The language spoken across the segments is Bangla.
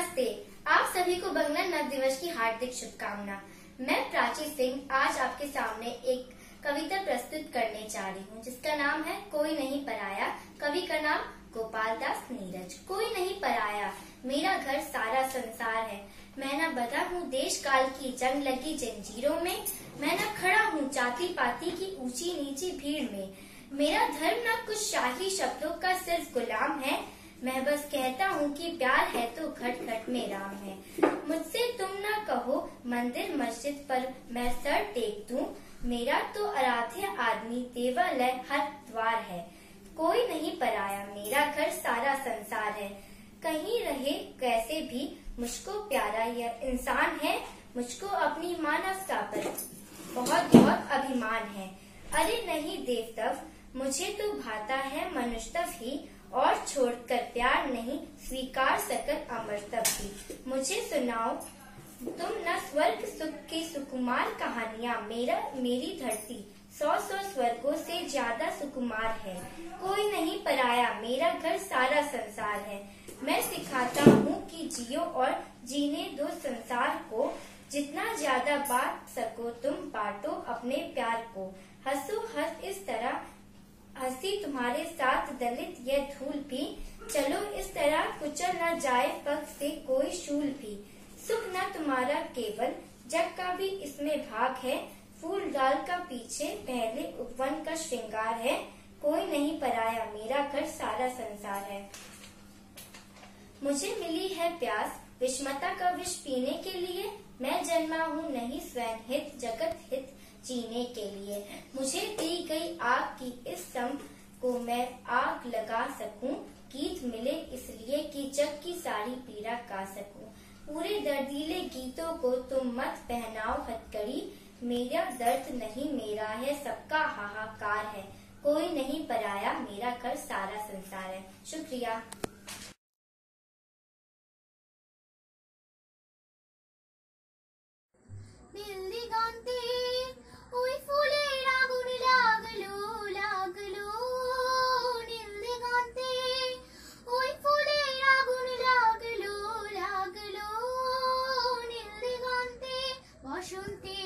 नमस्ते। आप सभी को बंगला नव दिवस की हार्दिक शुभकामना। मैं प्राची सिंह आज आपके सामने एक कविता प्रस्तुत करने जा रही हूँ जिसका नाम है कोई नहीं पराया। कवि का नाम गोपाल दास नीरज। कोई नहीं पराया, मेरा घर सारा संसार है। मैं न बधा हूँ देश काल की जंग लगी जंजीरों में। मैं न खड़ा हूँ जाति पाति की ऊंची नीची भीड़ में। मेरा धर्म न कुछ शाही शब्दों का सिर्फ गुलाम है। मैं बस कहता हूँ कि प्यार है तो घट घट में राम है। मुझसे तुम न कहो मंदिर मस्जिद पर मैं सर टेक दूं। मेरा तो आराध्य आदमी देवालय हर द्वार है। कोई नहीं पराया, मेरा घर सारा संसार है। कहीं रहे कैसे भी मुझको प्यारा यह इंसान है। मुझको अपनी मानवता पर बहुत बहुत अभिमान है। अरे नहीं देवतव, मुझे तो भाता है मनुष्यत्व ही। और छोड़कर प्यार नहीं स्वीकार सकत अमरत्व ही। मुझे सुनाओ तुम न स्वर्ग सुख की सुकुमार कहानियाँ। मेरी धरती 100 स्वर्गों से ज्यादा सुकुमार है। कोई नहीं पराया, मेरा घर सारा संसार है। मैं सिखाता हूँ कि जियो और जीने दो संसार को। जितना ज्यादा बांट सको तुम बांटो अपने प्यार को। हंसो हंस इस तरह हंसी तुम्हारे साथ दलित यह धूल भी। चलो इस तरह कुचल न जाए पग से कोई शूल भी। सुख न तुम्हारा केवल जग का भी इसमें भाग है। फूल डाल का पीछे पहले उपवन का श्रृंगार है। कोई नहीं पराया, मेरा घर सारा संसार है। मुझे मिली है प्यास विषमता का विष पीने के लिए। मैं जन्मा हूँ नहीं स्वयं हित जगत हित जीने के लिए। मुझे दी गई आग की इस सम को मैं आग लगा सकूं। गीत मिले इसलिए कि जग की सारी पीड़ा गा सकूं। पूरे दर्दीले गीतों को तुम मत पहनाओ हथकड़ी। मेरा दर्द नहीं मेरा है सबका हाहाकार है। कोई नहीं पराया, मेरा घर सारा संसार है। शुक्रिया। ওই ফুলের আগুন লাগলো লাগলো নীল দিগন্তে। ওই ফুলের আগুন লাগলো লাগলো নীল দিগন্তে। বসন্তে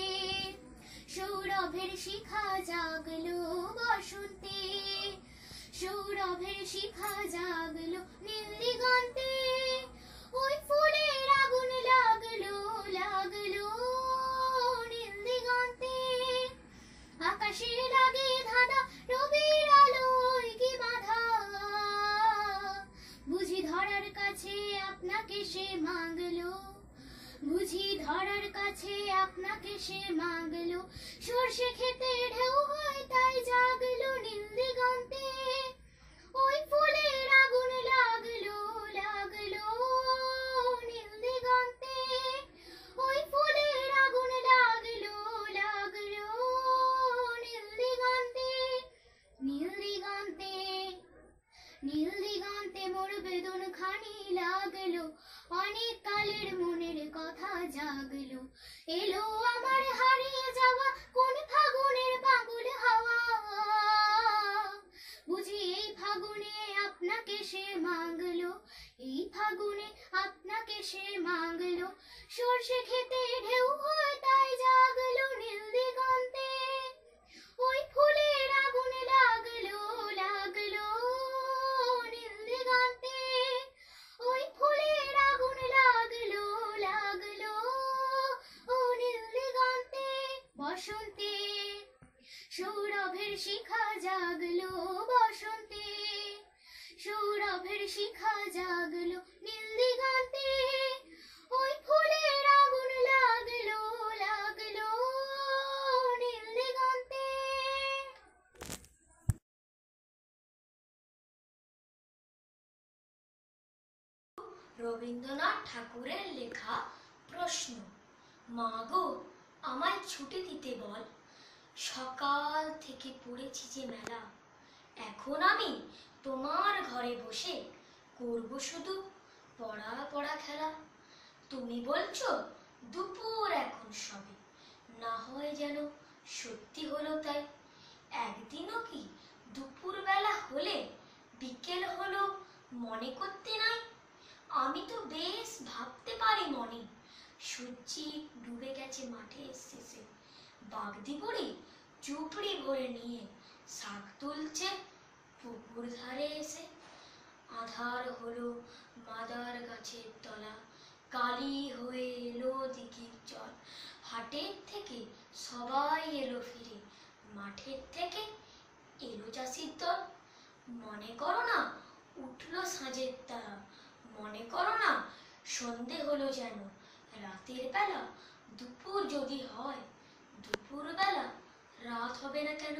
সৌরভের শিখা জাগলো বসন্তে। সৌরভের শিখা জাগলো নীল দিগন্তে। ওই ফুলের আগুন লাগলো লাগলো আকাশে লাগে ধাঁধা রবির আলোয় কি বাধা। বুঝি ধরার কাছে আপনাকে সে মাগলো। বুঝি ধরার কাছে আপনাকে সে মাগলো। সর্ষে খেতে ঢেউ হয় তাই জাগলো নীল দিগন্তে। ওই ফুলের আগুন লাগলো লাগলো নীল দিগন্তে। ওই ফুলের আগুন লাগলো লাগলো নীল দিগন্তে। নীল দিগন্তে মোর বেদন খানি লাগলো। অনেক কালের মনের কথা জাগলো। এলো আমার হারিয়ে যাওয়া কোন ফাগুনের পাগল হাওয়া। বুঝি এই ফাগুনে আপনাকে সে মাগলো। এই ফাগুনে আপনাকে সে মাগলো। সর্ষে খেতে ঢেউ হয় তাই জাগলো নীল দিগন্তে। ওই ফুলের আগুন লাগলো লাগলো নীল দিগন্তে। ওই ফুলের আগুন লাগলো লাগলো ও নীল দিগন্তে। বসন্তে সৌরভের শিখা জাগলো বসন্তে। সৌরভের শিখা জাগলো নীল দিগন্তে। ওই ফুলের আগুন লাগলো লাগলো নীল দিগন্তে। রবীন্দ্রনাথ ঠাকুরের লেখা প্রশ্ন। মা গো আমায় ছুটি দিতে বল। সকাল থেকে পড়েছি যে মেলা। এখন আমি তোমার ঘরে বসে করব শুধু পড়া পড়া খেলা। তুমি বলছো দুপুর এখন সবে, না হয় যেন সত্যি হলো তাই। একদিনও কি দুপুর বেলা হলে বিকেল হলো মনে করতে নাই। আমি তো বেশ ভাবতে পারি মনে, সূর্যি ডুবে গেছে মাঠের শেষে। বাগদি বুড়ি চুপড়ি ভরে নিয়ে শাক তুলছে পুকুর ধারে এসে। আধার হলো মাদার গাছের তলা, কালি হয়ে এলো দিঘির জল। হাটের থেকে সবাই এলো ফিরে, মাঠের থেকে এলো চাষির দল। মনে করো না উঠলো সাঁঝের তারা, মনে করো না সন্ধে হলো যেন। রাতের বেলা দুপুর যদি হয়, দুপুর বেলা রাত হবে না কেন?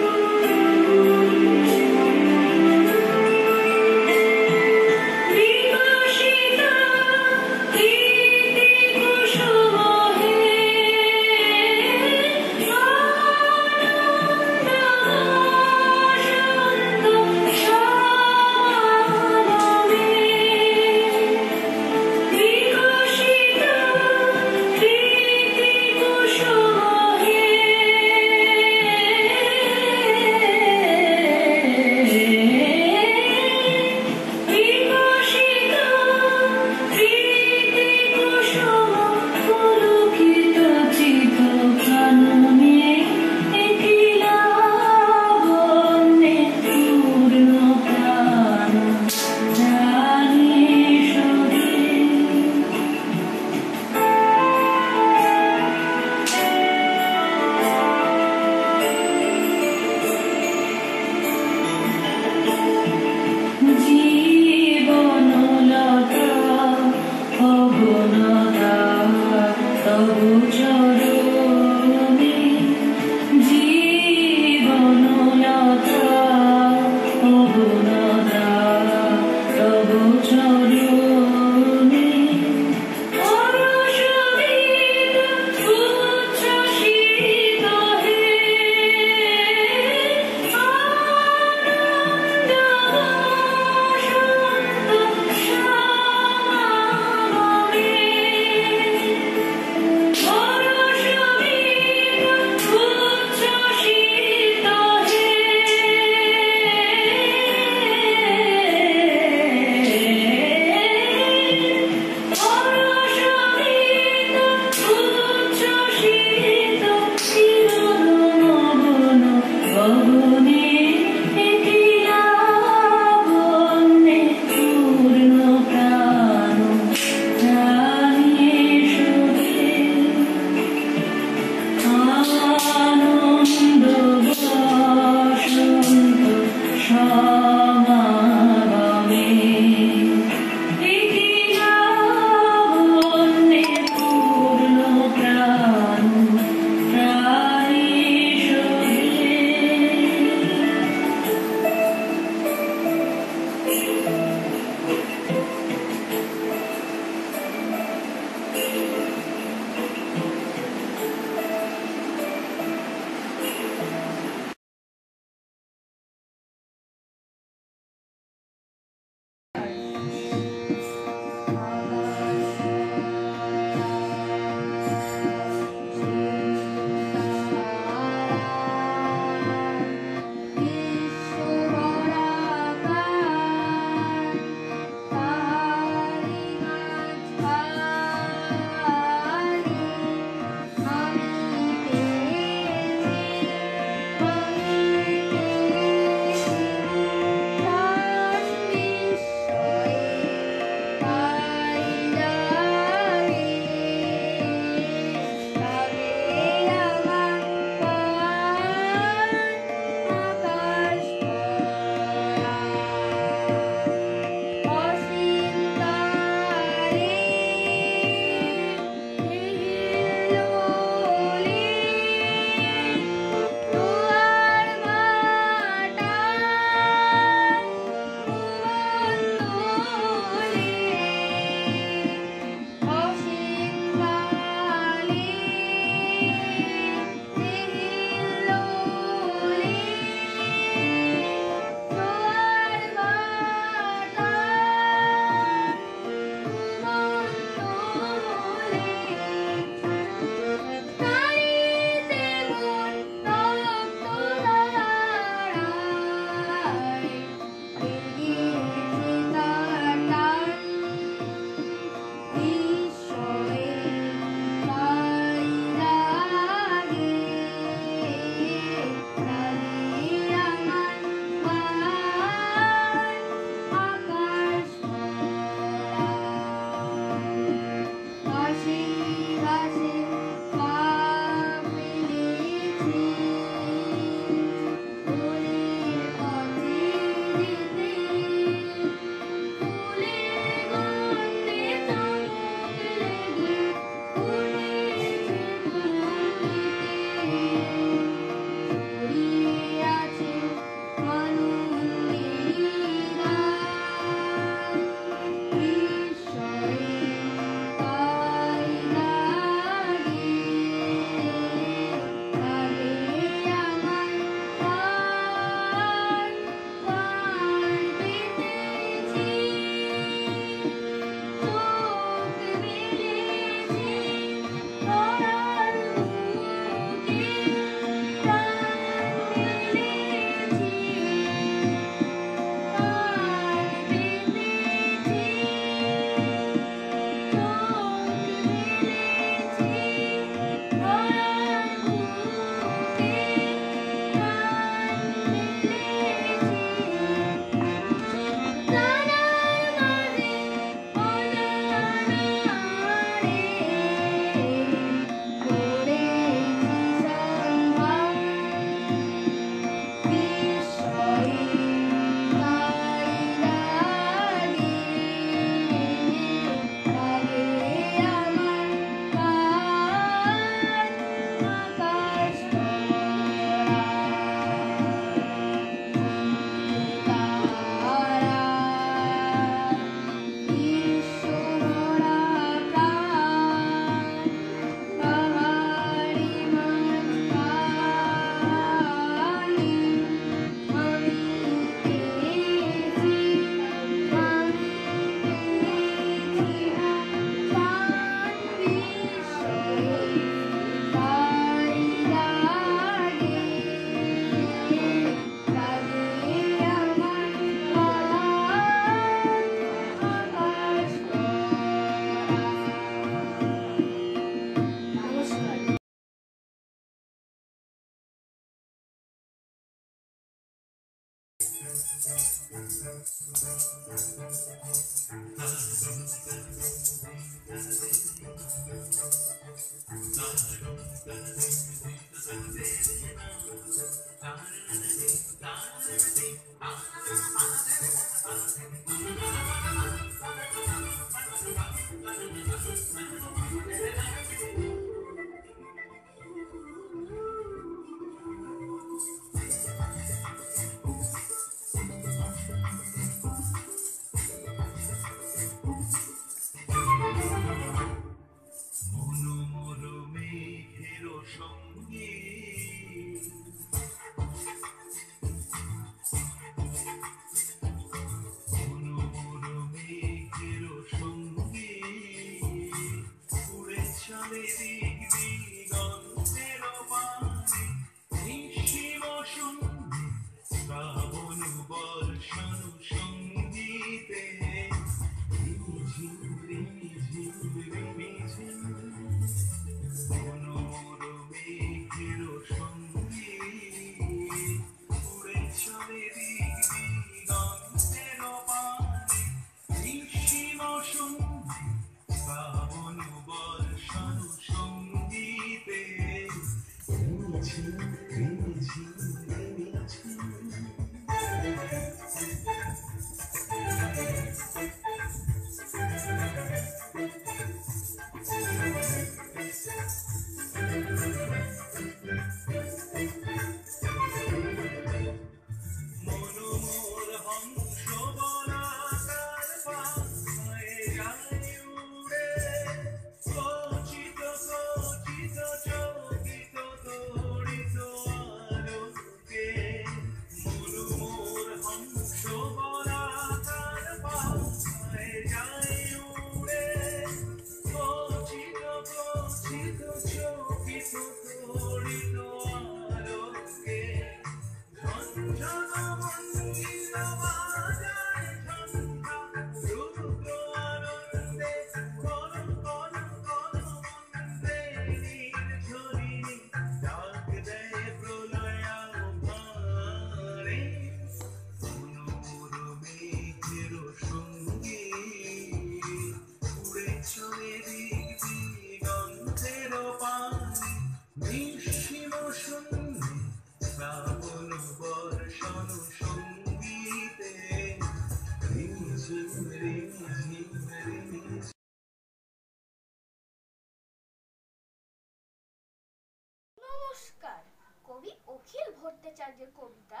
নমস্কার। কবি অখিল ভট্টাচার্যের কবিতা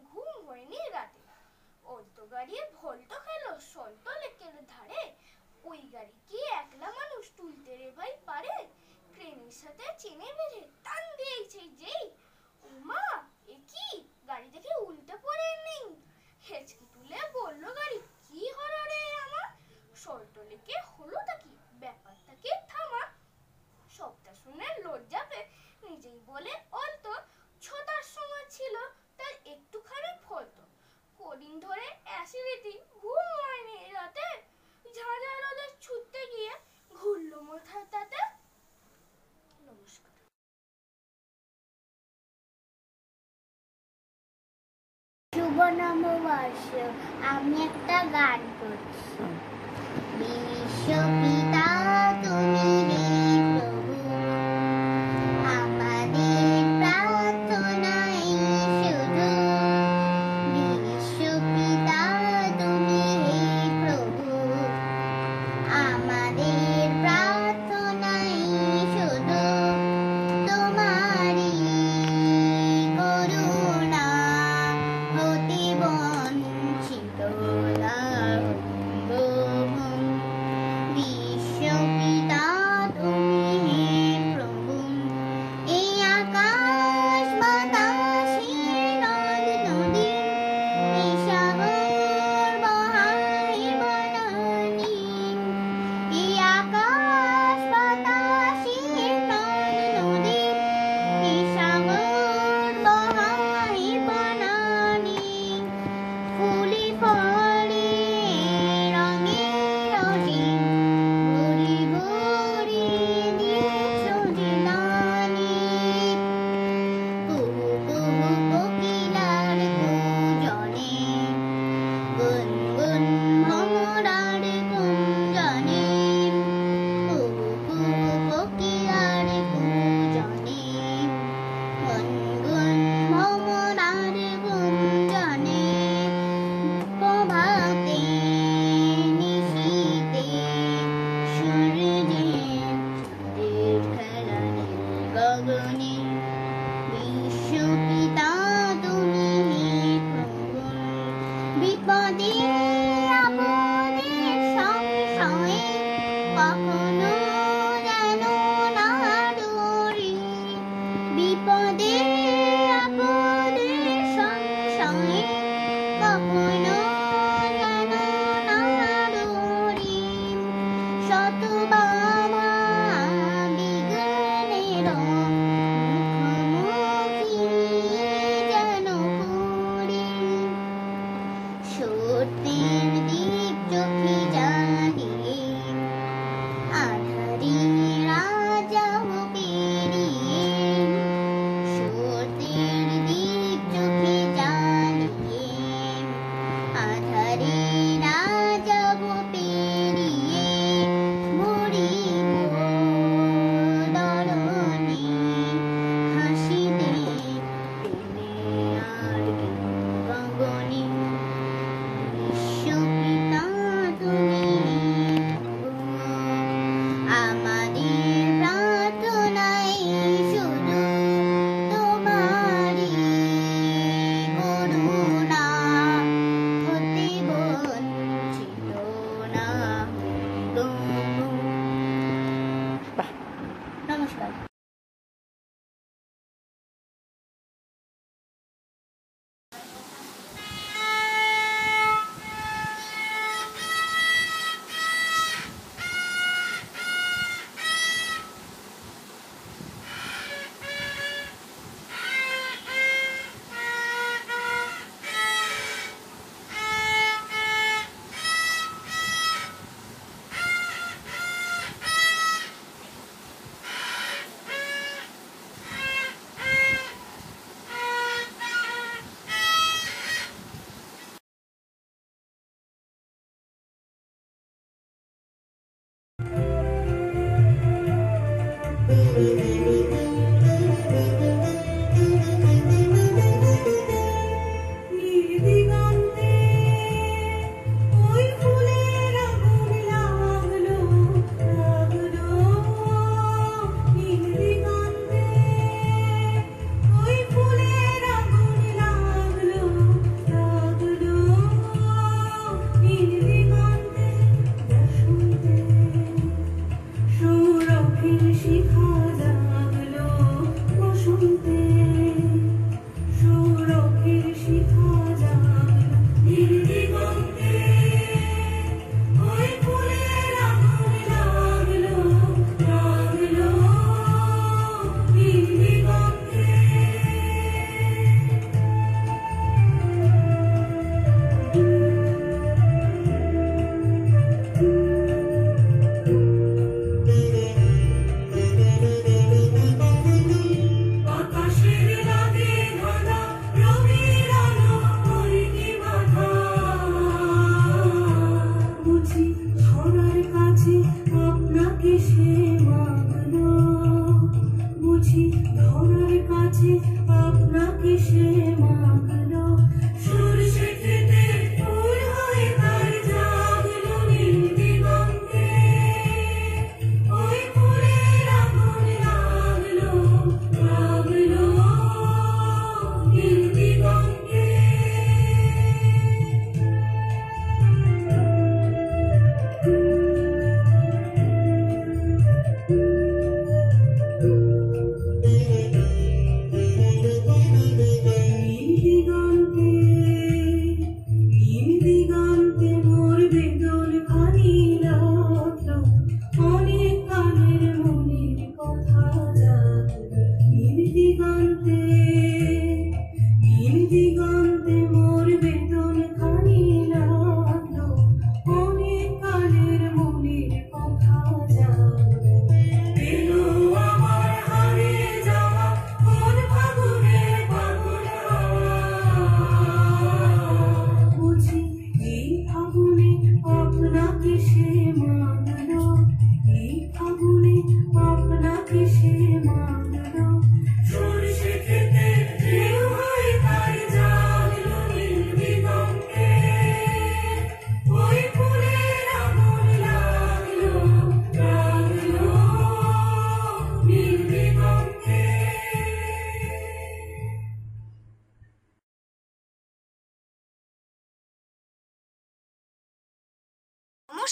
ঘুম হয়নি রাতে। অল্প গাড়িয়ে ভোল্টো খেলো সল্ট লেকের ধারে, ওই গাড়ি কি একলা মানুষ তুলতে রে ভাই পারে? ক্রেনের সাথে চেনে বেঁধে টান দিয়েছে যেই, উমা এ কি গাড়ি দেখে উল্টে পড়ে নেই। হেঁচকি তুলে বলল গাড়ি, কি হলো রে আমার? সল্ট লেকে হলোটা কি, ব্যাপারটা কি থামা। সবটা শুনে লজ্জা পেয়ে নিজেই বলে অল্প, ছোটার সময় ছিল তাই একটুখানি ফলতো। কদিন ধরে অ্যাসিডিটি, ঘুম হয়নি রাতে, ঝাঁঝা রোদে ছুটতে গিয়ে ঘুরলো মাথার তাতে। নমস্কার। শুভ নববর্ষ, আমি একটা গান করছি। বিশ্বপিতা তুমি হে প্রভু, আমাদের প্রার্থনাই শুধু। বিশ্বপিতা তুমি হে প্রভু, আমাদের প্রার্থনাই শুধু। তোমারই করুণা হতে বঞ্চিত লাভ।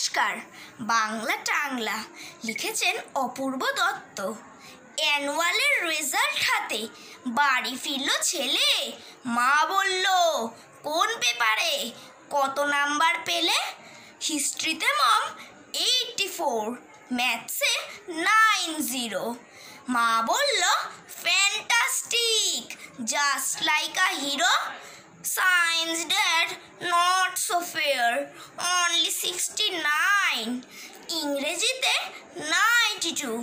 নমস্কার। বাংলা টাংলা লিখেছেন অপূর্ব দত্ত। অ্যানুয়ালের রেজাল্ট হাতে বাড়ি ফিরল ছেলে। মা বলল, কোন পেপারে কত নাম্বার পেলে? হিস্ট্রিতে মম 84, ম্যাথসে 90। মা বলল, fantastic, just like a hero. Science dad, not so fair, only 69। ইংরেজিতে 92,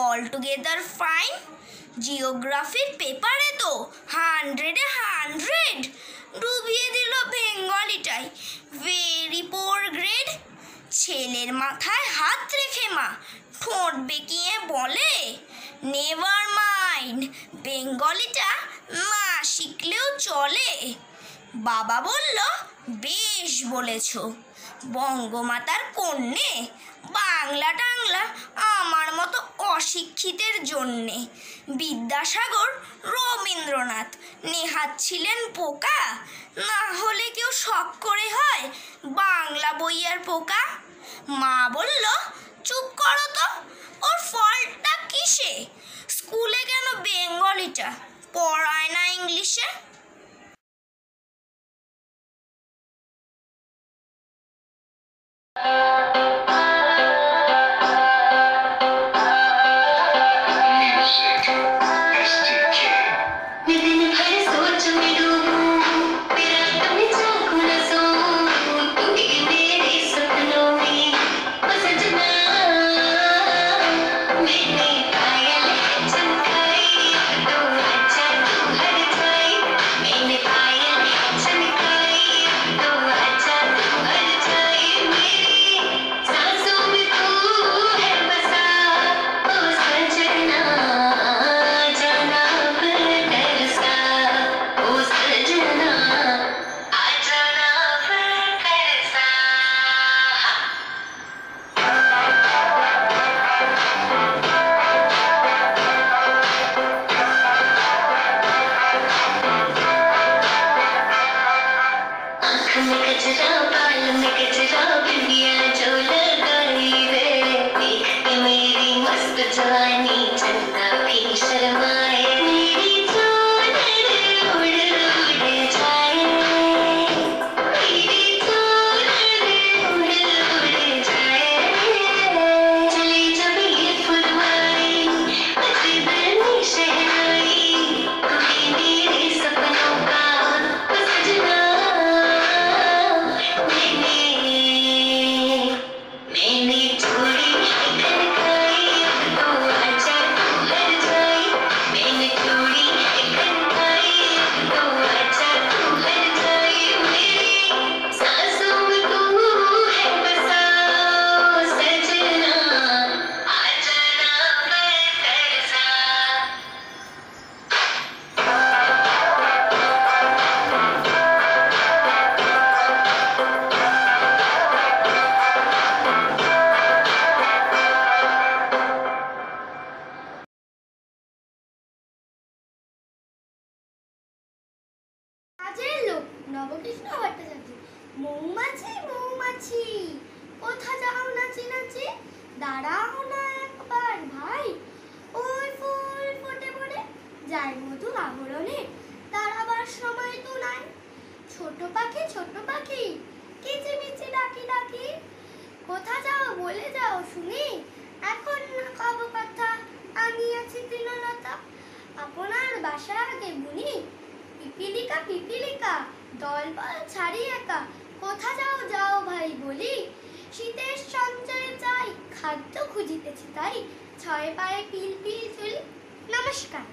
অল টুগেদার ফাইন। জিওগ্রাফির পেপারে তো 100-এ 100, ডুবিয়ে দিল বেঙ্গলিটাই, ভেরি পোর গ্রেড। ছেলের মাথায় হাত রেখে মা ঠোঁট বেঁকিয়ে বলে, নেভার মাইন্ড, বেঙ্গলিটা না শিখলেও চলে। বাবা বলল, বেশ বলেছ, বঙ্গমাতার কন্যে, বাংলা টাংলা আমার মতো অশিক্ষিতের জন্যে। বিদ্যাসাগর, রবীন্দ্রনাথ, নেহাত ছিলেন পোকা, না হলে কেউ শখ করে হয় বাংলা বইয়ের পোকা। মা বলল, চুপ করো তো, ওর ফল্টটা কিসে? স্কুলে কেন বেঙ্গলিটা পড়ায় না ইংলিশে? নবকৃষ্ণ ভট্টাচার্য। মৌমাছি মৌমাছি, কোথা যাও নাচি নাচি, দাঁড়াও না একবার ভাই, ওই ফুল ফোটে পড়ে যায় মধু আহরণে, দাঁড়াবার সময় তো নাই। ছোট পাখি কিচিমিচি ডাকি ডাকি, কোথা যাও বলে যাও শুনি, এখন না কব কথা, আমি আছি তৃণলতা, আপনার বাসা আগে বুনি। পিপিলিকা দল বল ছাড়ি একা, কোথা যাও যাও ভাই বলি, শীতের সঞ্চয়ে চাই, খাদ্য খুঁজিতেছি তাই, 6 পায়ে পিল পিল চলি। নমস্কার।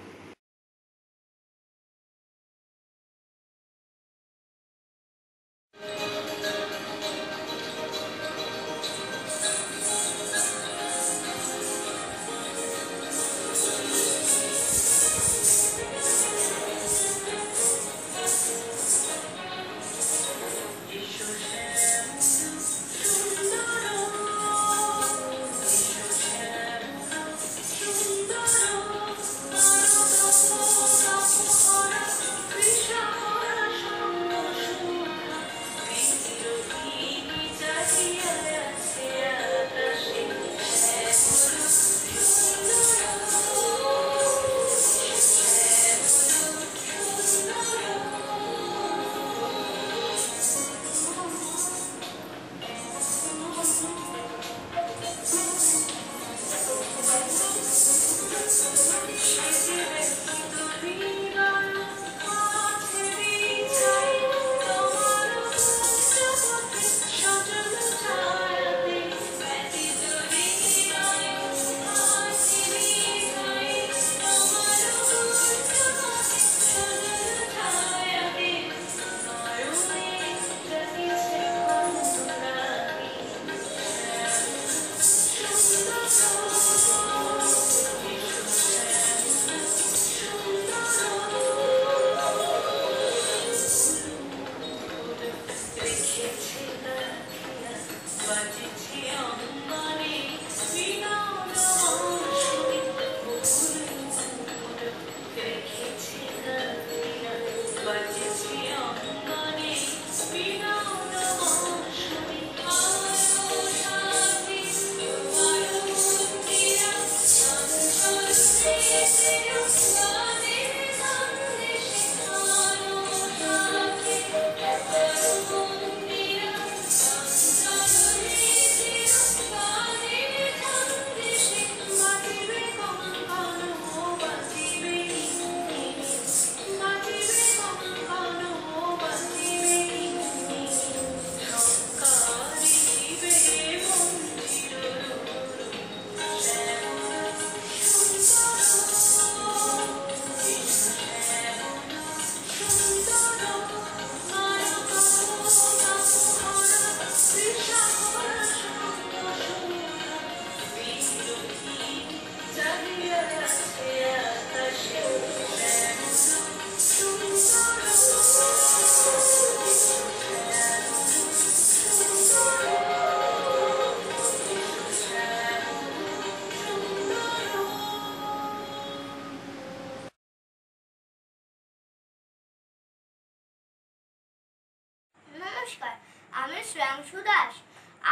নমস্কার, আমি শ্রেয়াংশু দাস।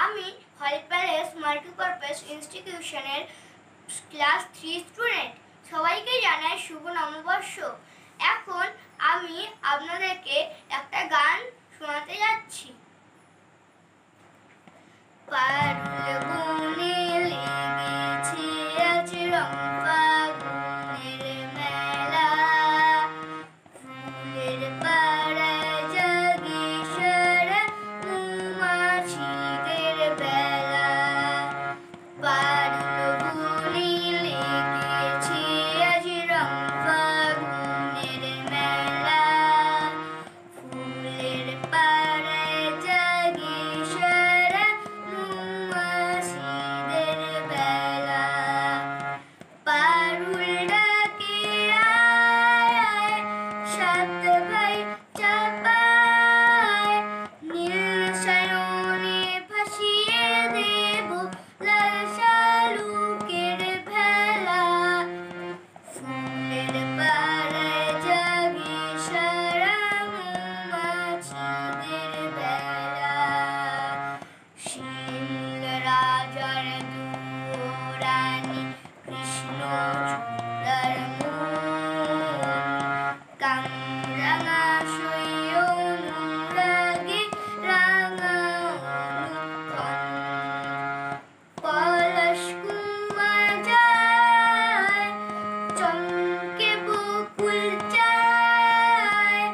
আমি হলি প্যালেস মাল্টিপারপাস ইনস্টিটিউশনের ক্লাস 3 স্টুডেন্ট। সবাইকে জানাই শুভ নববর্ষ। এখন আমি আপনাদেরকে একটা গান শোনাতে যাচ্ছি। পারুল বনে লেগেছে আজ রং ফাগুনের মেলা, ফুলের পাড়ায় জাগে সারা মৌমাছিদের বেলা। পারুল বনে লেগেছে আজ রং ফাগুনের মেলা, ফুলের পাড়ায় জাগে সারা মৌমাছিদের বেলা। পারুল ডাকে আয় আয়, সাত ভাই চাপায়, নীল সায়নে ভাসিয়ে দেব লাল শালুকের ভেলা। ফুলের পাড়ায় জাগে সারা মৌমাছিদের বেলা। শিমুল রাজার দুয়োরানি কৃষ্ণ চূড়ার মন, কামরাঙা সই অনুরাগে রাঙা অনুক্ষণ। পলাশ কুমার যায়, চমকে বকুল চায়,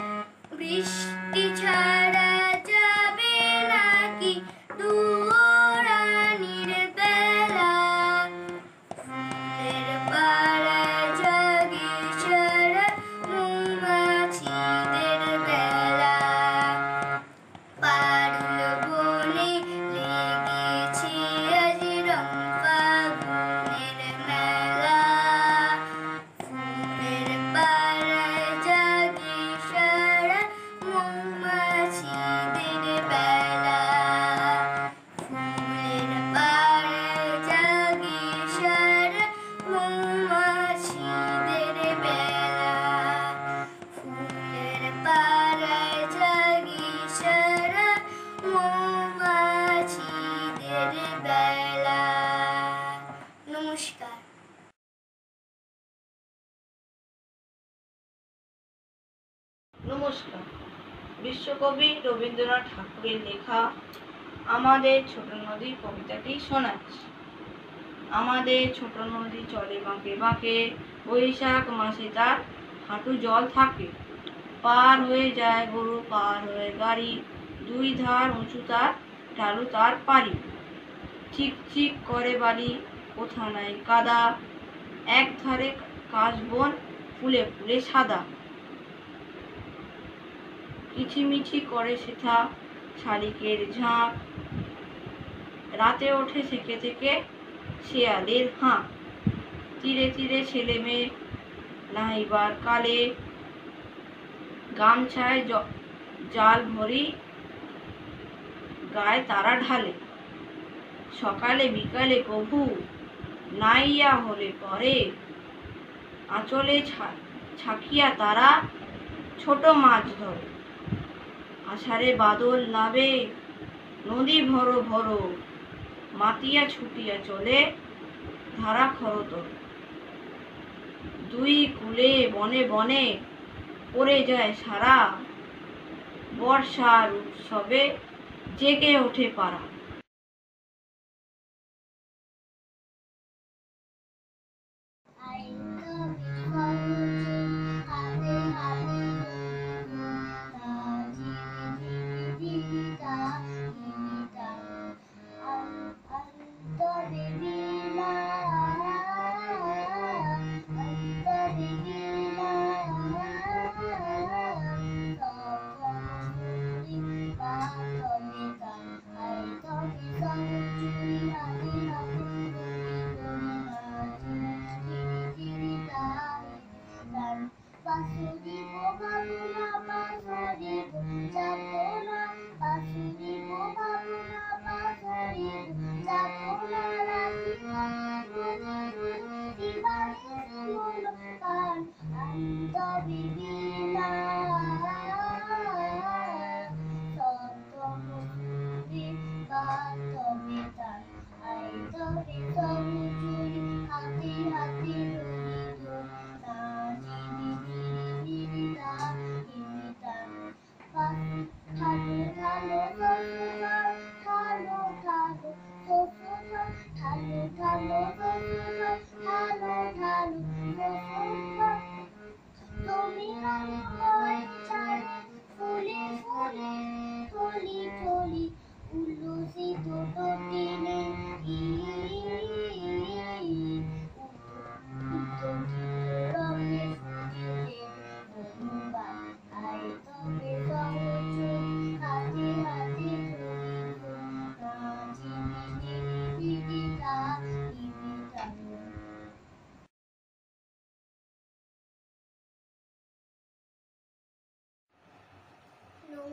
বৃষ্টি ছাড়া যাবে নাকি দুয়োরানির বেলা। ফুলের পাড়ায় জাগে সারা মৌমাছিদের বেলা। পারুল বনে লেগেছে আজ রং ফাগুনের মেলা, ফুলের পাড়ায় জাগে সারা মৌমাছিদের বেলা। ফুলের পাড়ায় জাগে সারা মৌমাছিদের বেলা। ফুলের পাড়ায় জাগে সারা মৌমাছিদের বেলা। নমস্কার। নমস্কার। বিশ্বকবি রবীন্দ্রনাথ ঠাকুরের লেখা আমাদের ছোট নদী কবিতাটি শোনাচ্ছি। আমাদের ছোট নদী চলে বাঁকে বাঁকে, বৈশাখ মাসে তার হাঁটু জল থাকে। পার হয়ে যায় গরু, পার হয়ে গাড়ি, দুই ধার উঁচু তার, ঢালু তার পারি। চিকচিক করে বালি, কোথা নাই কাদা, এক ধারে কাশবন ফুলে ফুলে সাদা। কিচিমিচি করে সেথা শালিকের ঝাঁক, রাতে ওঠে থেকে থেকে শেয়ালের হাঁক। তীরে তীরে ছেলে মেয়ে নাহিবার কালে, গামছায় জাল ভরি গায়ে তারা ঢালে। সকালে বিকালে কভু নাইয়া হলে পরে, আঁচলে ছাকিয়া তারা ছোট মাছ ধরে। আষাঢ়ে বাদল নাবে নদী ভরো ভরো, মাতিয়া ছুটিয়া চলে ধারা খরতর। দুই কূলে বনে বনে পড়ে যায় সারা, বর্ষার উৎসবে জেগে ওঠে পাড়া। I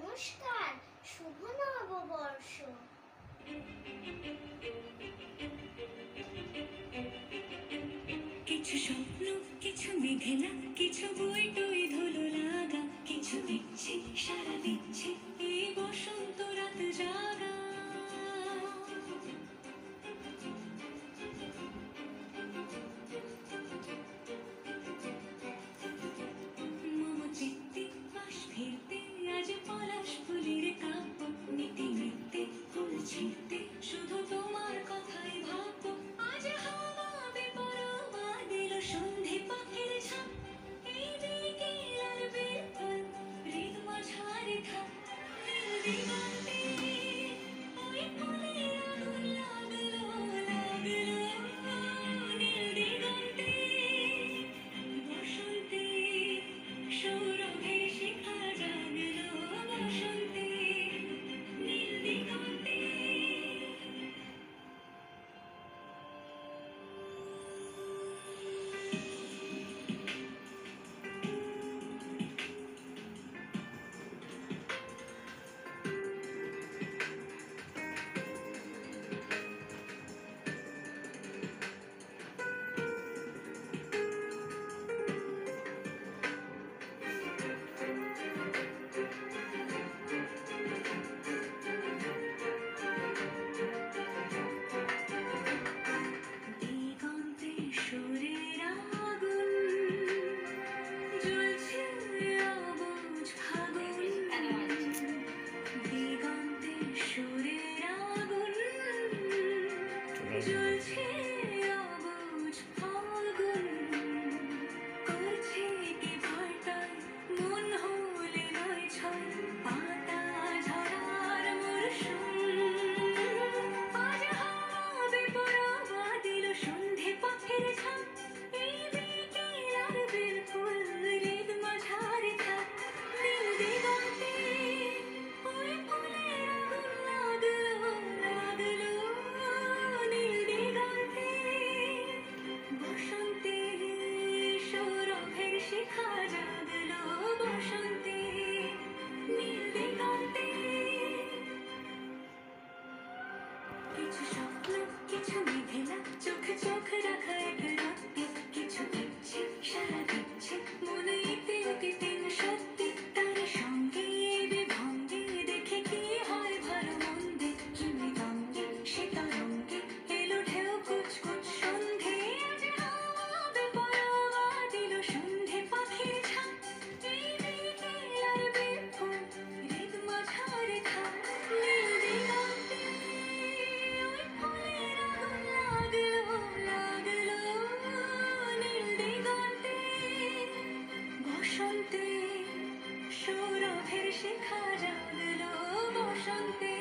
নমস্কার, শুভ নববর্ষ। কিছু স্বপ্ন, কিছু মেঘলা, কিছু বই টই ধুলো লাগা, কিছু দিচ্ছে সারা দিচ্ছে এই বসন্ত রাত জাগা। মম চিত্তে বাস ফিরতে আজ পলাশ ফুলের কাব্য, নিতে নিতে ফুল ছিঁড়তে শুধু তোমার কথাই ভাববো। আজ হাওয়া বেপরোয়া দিল সন্ধে পাখির ঝাঁক, এই বিকেল আর বিরফল হৃদ মাঝারে থাক। নীল দিগন্তে ওই ফুলের আগুন লাগলো লাগলো, নীল দিগন্তে বসন্তে সৌরভের শিখা জাগলো, বসন্তে নীল দিগন্তে। দিগন্তে সুরের আগুন জ্বলছে অবুঝ ফাগুন, দিগন্তে সুরের আগুন জ্বলছে অবুঝ ফাগুন। করছে কি ভয়টায় মন হলে নয় ছয়, পাতা ঝরার মরশুম। আজ হাওয়া বেপরোয়া দিল সন্ধে পাখির ঝাঁক, এই বিকেল আর বিরফল হৃদ মাঝারে থাক। নীল দিগন্তে ওই ফুলের আগুন লাগলো লাগলো, নীল দিগন্তে বসন্তে সৌরভের শিখা জাগলো, বসন্তে নীল দিগন্তে। কিছু স্বপ্ন, কিছু মেঘলা, চোখে চোখ রাখা এক রাতে, কিছু দিচ্ছে সারা দিচ্ছে মনে ইতি অতীতে সত্যি। তার সঙ্গে বিভঙ্গে দেখে কি হয় ভালো মন্দে, কি মৃদঙ্গে সে তরঙ্গে এলো ঢেউ কুচকুচ সন্ধে। আজ হাওয়া বেপরোয়া দিল সন্ধে পাখির ঝাঁক, এই বিকেল আর বিরফল হৃদ মাঝারে থাক। নীল দিগন্তে ওই ফুলের আগুন লাগলো লাগলো, নীল দিগন্তে বসন্তে সৌরভের শিখা জাগলো, বসন্তে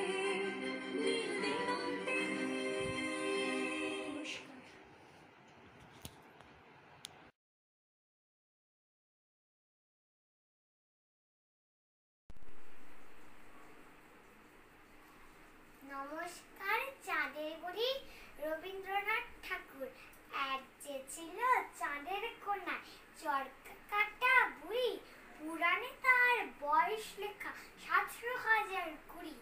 নীল দিগন্তে। নমস্কার, চাঁদের বুড়ি রবীন্দ্রনাথ ঠাকুর। এক যে ছিল চাঁদের কোনা, চরকা কাটা বুড়ি, পুরাণে তার বয়স লেখা 17,020।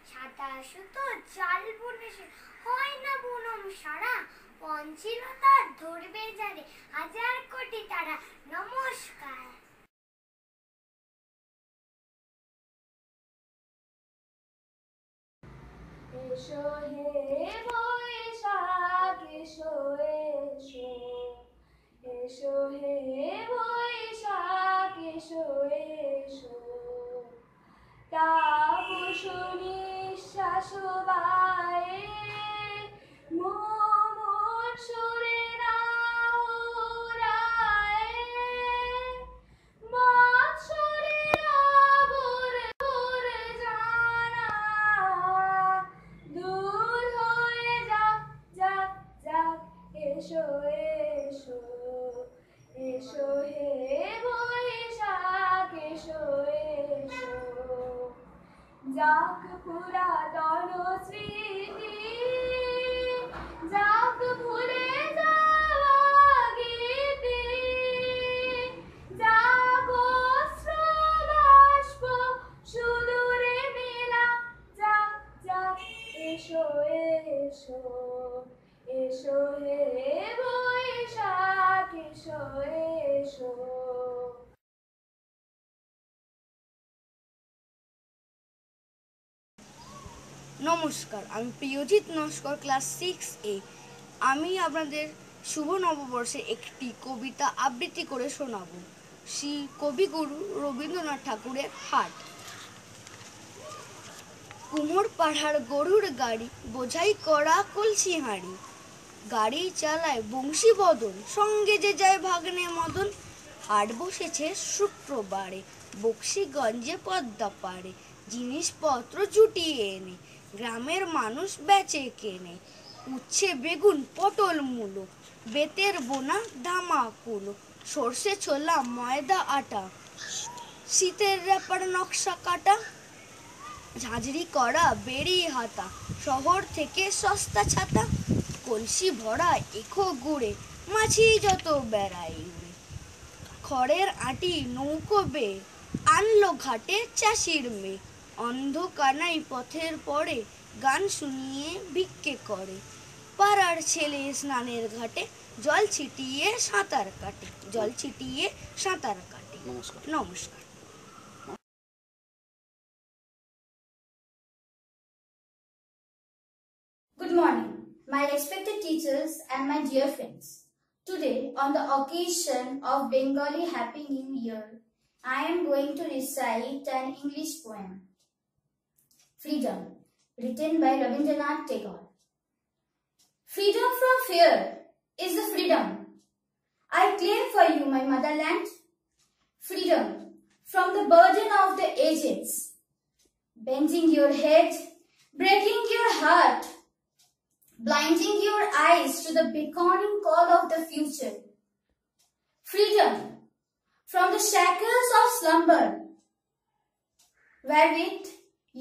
সাদা সুতো জাল বুনে সে হয় না বুনম সারা, পঞ্ছিল তার ধরবে যারে 1,000 কোটি তারা। নমস্কার। এসো হে বৈশাখ এসো এসো, এসো হে বৈশাখ এসো এসো। তাপস নিঃশ্বাস বায়ে মোমোর সুরে নাও রায়ে, বৎসরে আবর ভরে জানা দূর হয়ে যাক যাক যাক। এসো এসো, এসো হে বৈশাখ এসো এসো। যাক পুরাতন স্মৃতি, যাক ভুলে যাওয়া গীতি, যাক অশ্রু বাষ্প সুদূরে নমস্কার, আমি প্রিয়জিৎ নস্কর, ক্লাস 6A। আমি আপনাদের শুভ নববর্ষে একটি কবিতা আবৃত্তি করে শোনাব। শ্রী কবিগুরু রবীন্দ্রনাথ ঠাকুরের হাট। কুমোর পাড়ার গরুর গাড়ি, বোঝাই করা কলসি হাঁড়ি, গাড়ি চালায় বংশী বদন, সঙ্গে যে যায় ভাগ্নে মদন। হাট বসেছে শুক্রবারে, বক্সিগঞ্জে পদ্মা পাড়ে, জিনিসপত্র জুটিয়ে এনে গ্রামের মানুষ বেচে কেনে। উচ্ছে বেগুন পটল মূলো, বেতের বোনা ধামা কুলো, সর্ষে ছোলা ময়দা আটা, শীতের র্যাপার নকশা কাটা, ঝাঁঝরি করা বেরি হাতা, শহর থেকে সস্তা ছাতা, কলসি ভরা এখো গুড়ে, মাছি যত বেড়াই উড়ে। খড়ের আটি নৌকো বেয়ে আনলো ঘাটে চাষির মেয়ে, অন্ধকানাই পথের পরে গান শুনিয়ে ভিক্ষে করে। পাড়ার ছেলে স্নানের ঘাটে জল ছিটিয়ে সাঁতার কাটে, জল ছিটিয়ে সাঁতার কাটে। নমস্কার। Good morning, my respected teachers and my dear friends. Today, on the occasion of Bengali Happy New Year, I am going to recite an English poem, Freedom, written by Rabindranath Tagore. Freedom from fear is the freedom I claim for you, my motherland. Freedom from the burden of the ages, bending your head, breaking your heart, blinding your eyes to the beckoning call of the future. Freedom from the shackles of slumber, wherewith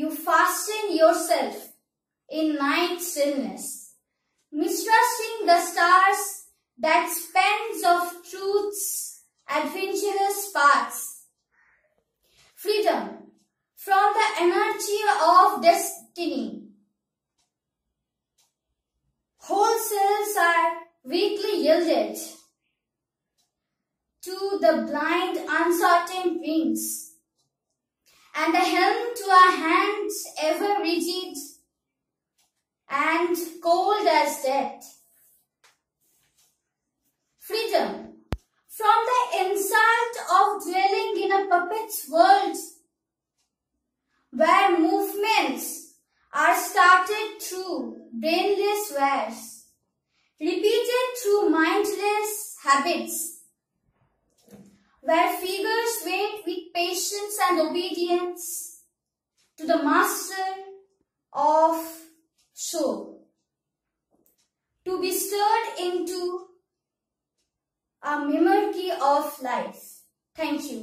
you fasten yourself in night stillness, mistrusting the stars that spans of truth's adventurous paths. Freedom from the energy of destiny. Whole selves are weakly yielded to the blind uncertain wings, and the helm to our hands ever rigid and cold as death. Freedom from the insult of dwelling in a puppet's world, where movements are started through brainless wares, repeated through mindless habits, where figures wait with patience and obedience to the master of show, to be stirred into a memory of life. Thank you.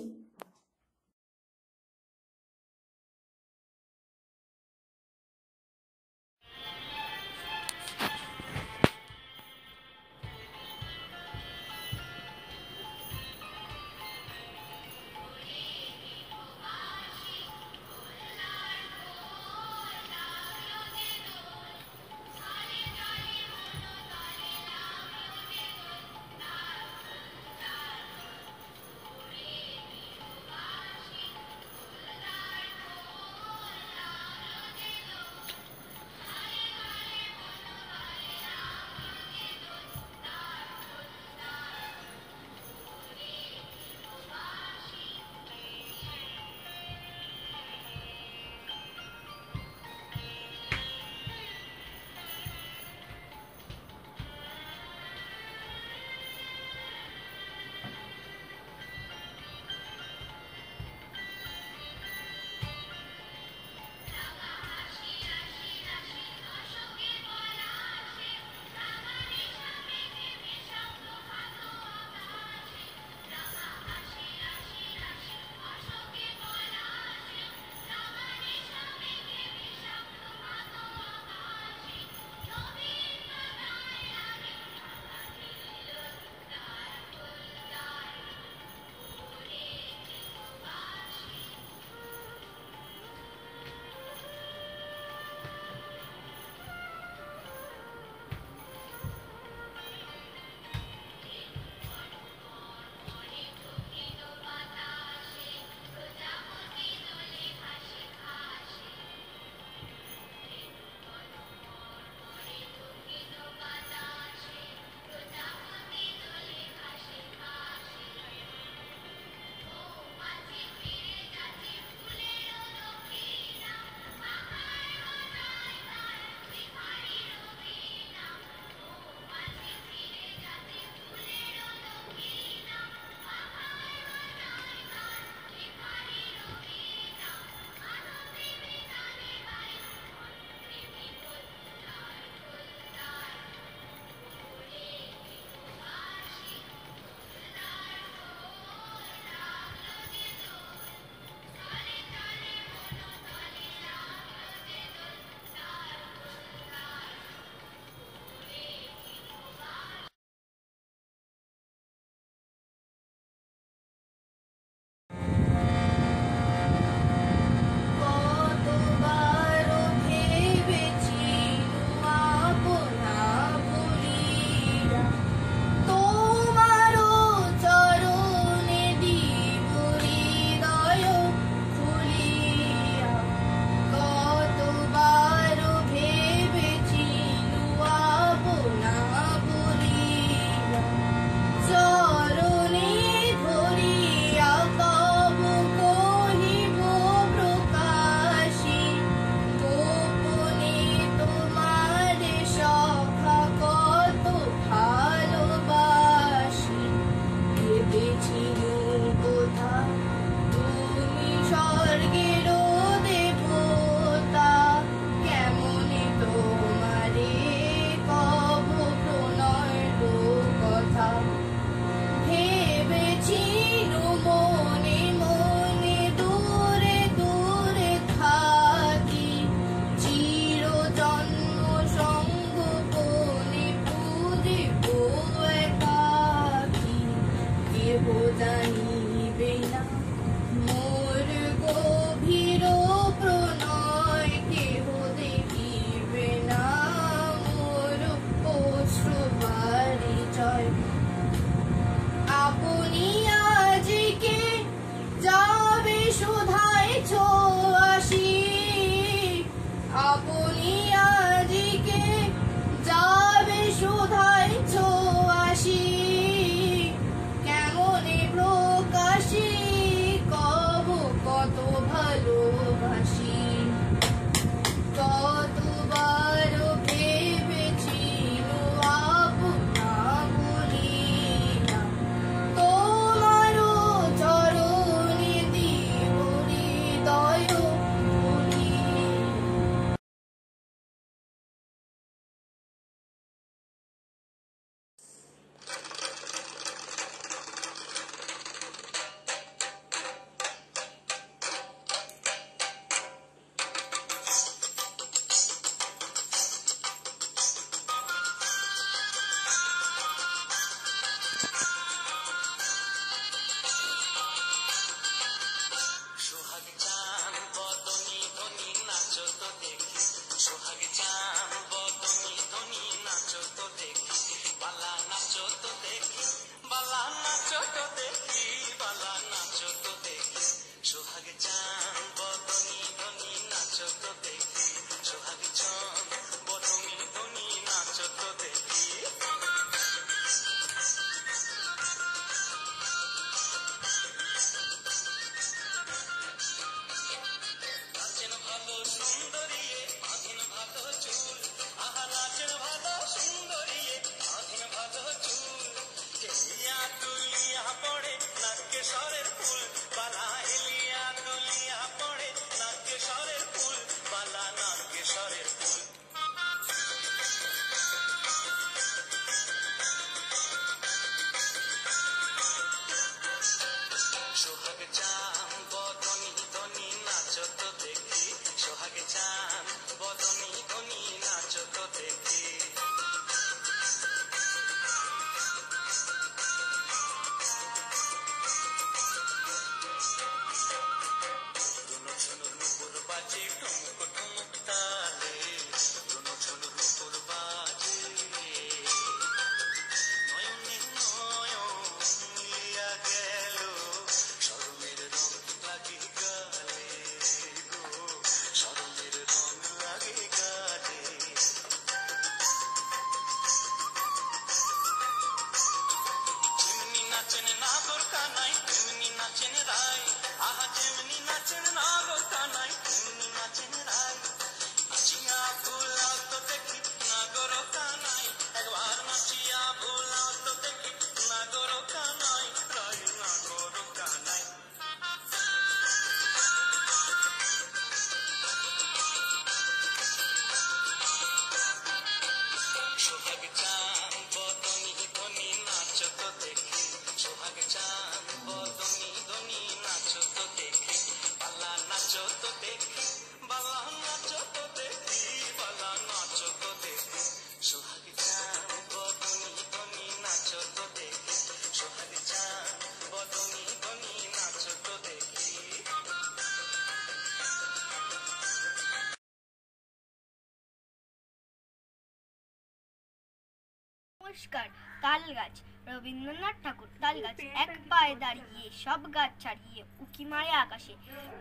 নমস্কার। তাল গাছ, রবীন্দ্রনাথ ঠাকুর। তাল গাছ এক পায়ে দাঁড়িয়ে, সব গাছ ছাড়িয়ে উকি মারে আকাশে।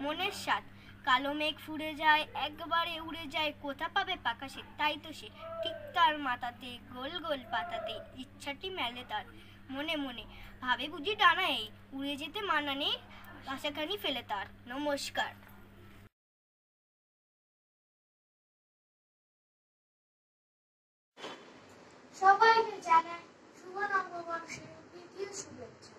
মনের স্বাদ, কালো মেঘ ফুরে যায়, একবারে উড়ে যায়, কোথা পাবে পাকাশে। তাই তো সে ঠিক তার মাথাতে, গোল গোল পাতাতে ইচ্ছাটি মেলে তার মনে মনে। ভাবে বুঝি ডানা এই, উড়ে যেতে মানা নেই, আশাখানি ফেলে তার। নমস্কার। সবাইকে জানাই শুভ নববর্ষের দ্বিতীয় শুভেচ্ছা।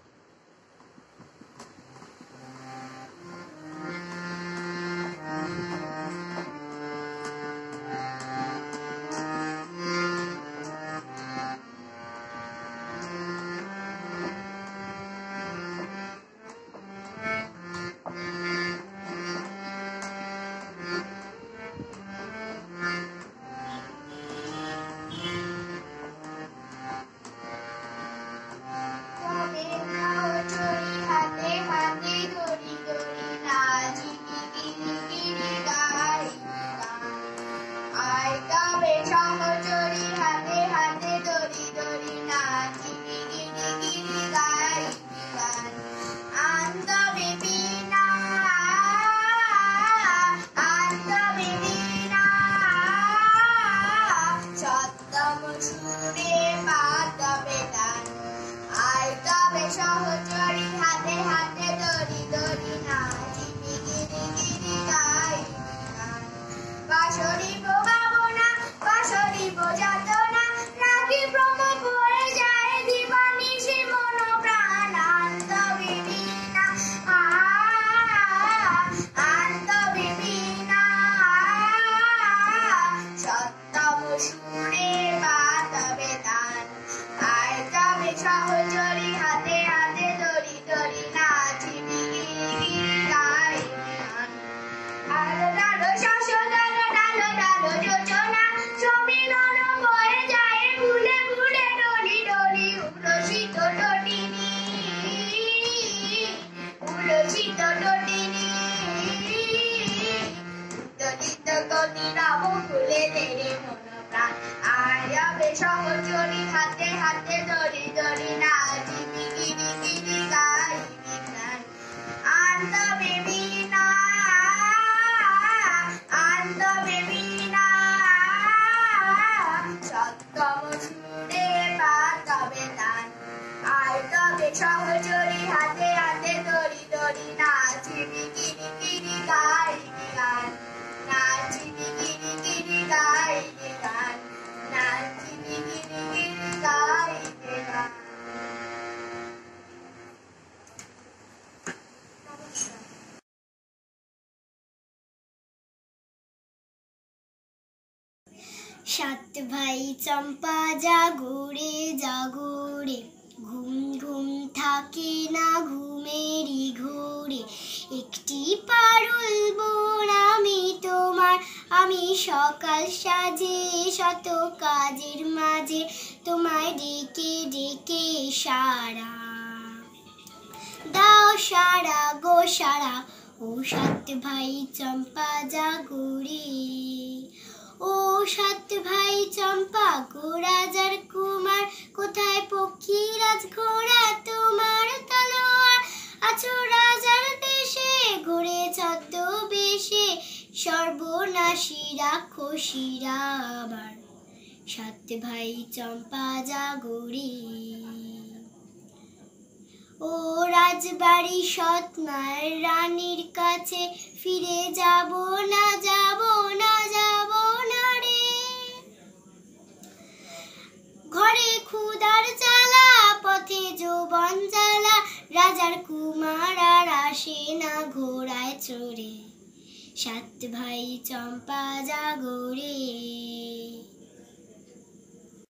সাত ভাই চম্পা জাগরে জাগরে, ঘুম ঘুম থাকে না ঘুমেরই ঘোরে। একটি পারুল বোন আমি তোমার, আমি সকাল সাজে শত কাজের মাঝে তোমায় ডেকে ডেকে সারা দাও, সারা গো সারা। ও সাত ভাই চম্পা জাগরে, ও সাত ভাই চম্পা গো রাজার কুমার, কোথায় পক্ষীরাজ ঘোড়া তোমার তলোয়ার? আছো রাজার দেশে ঘুরে ছদ্মবেশে, সর্বনাশী রাক্ষসীরা আবার। সাত ভাই চম্পা জাগরে, ও রাজবাড়ি সৎ মায়ের রানীর কাছে, ফিরে যাব না যাব না যাব না রে। ঘরে ক্ষুধার জ্বালা, পথে যৌবন জ্বালা, রাজার কুমার আর আসে না ঘোড়ায় চড়ে। সাত ভাই চম্পা জাগরে।